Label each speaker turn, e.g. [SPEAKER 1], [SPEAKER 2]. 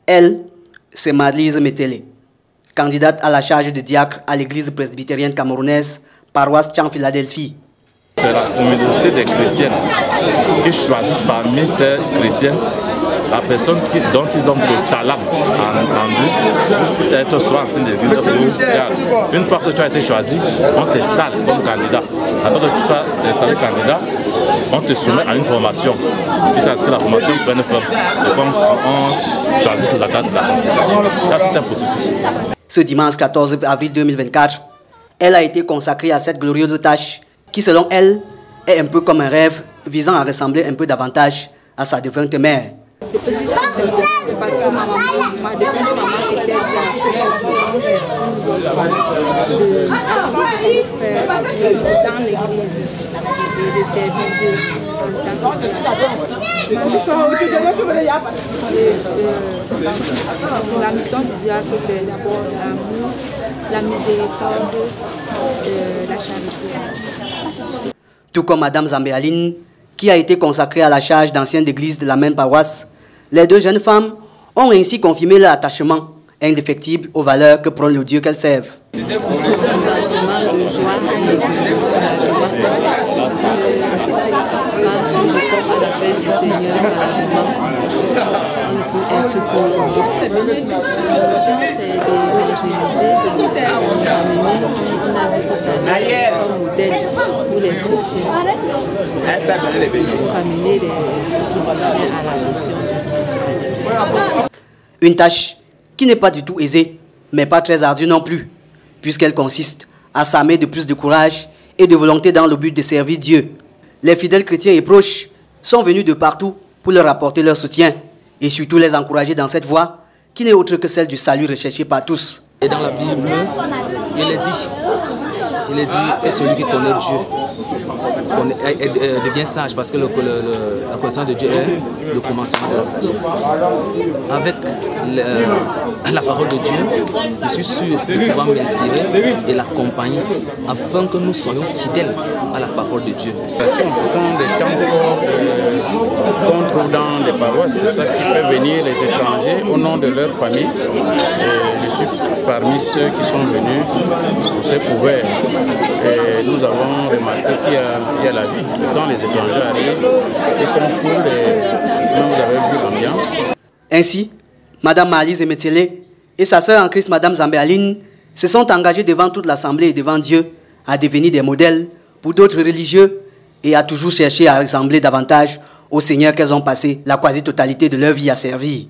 [SPEAKER 1] Elle, c'est Marlise Metele, candidate à la charge de diacre à l'église presbytérienne camerounaise, paroisse Tchang Philadelphie.
[SPEAKER 2] C'est la communauté des chrétiens qui choisissent parmi ces chrétiens la personne dont ils ont le talent en vue, c'est être soit en signe d'église ou une fois que tu as été choisi, on t'installe comme candidat. Après que tu sois installé candidat, on te soumet à une formation. Jusqu'à ce que la formation prenne forme. Et comme on choisit la date de la consécration. Il y a tout un processus.
[SPEAKER 1] Ce dimanche 14 avril 2024, elle a été consacrée à cette glorieuse tâche qui, selon elle, est un peu comme un rêve visant à ressembler un peu davantage à sa défunte mère.
[SPEAKER 3] Le petit c'est parce que ma défunte maman était déjà c'est toujours dans l'église et de servir Dieu en tant que la mission, je dirais que c'est d'abord l'amour, la miséricorde, la charité.
[SPEAKER 1] Tout comme Madame Zambéaline, qui a été consacrée à la charge d'ancienne d'église de la même paroisse, les deux jeunes femmes ont ainsi confirmé leur attachement indéfectible aux valeurs que prône le Dieu qu'elles servent.
[SPEAKER 3] Un sentiment de joie et de soulagement. Quand tu réponds à l'appel du Seigneur à la maison, on peut être que la mission, c'est d'évangéliser, de ramener, on a dit comme modèle pour les chrétiens, pour ramener les chrétiens à la mission.
[SPEAKER 1] Une tâche qui n'est pas du tout aisée, mais pas très ardue non plus, puisqu'elle consiste à s'armer de plus de courage et de volonté dans le but de servir Dieu. Les fidèles chrétiens et proches sont venus de partout pour leur apporter leur soutien et surtout les encourager dans cette voie qui n'est autre que celle du salut recherché par tous.
[SPEAKER 4] Et dans la Bible, il est dit que celui qui connaît Dieu devient sage, parce que la connaissance de Dieu est le commencement de la sagesse. Avec la parole de Dieu, je suis sûr de pouvoir m'inspirer et l'accompagner afin que nous soyons fidèles à la parole de Dieu.
[SPEAKER 5] Ce sont des temps forts qu'on trouve dans les paroisses. C'est ça qui fait venir les étrangers au nom de leur famille. Et je suis parmi ceux qui sont venus sous ces couverts. Et nous avons remarqué qu'il y a la vie. Quand les étrangers arrivent, ils font foule et vous avez vu l'ambiance.
[SPEAKER 1] Ainsi, Madame Marlise Metele et sa sœur en Christ, Madame Zambéaline, se sont engagées devant toute l'Assemblée et devant Dieu à devenir des modèles pour d'autres religieux et à toujours chercher à ressembler davantage au Seigneur qu'elles ont passé la quasi-totalité de leur vie à servir.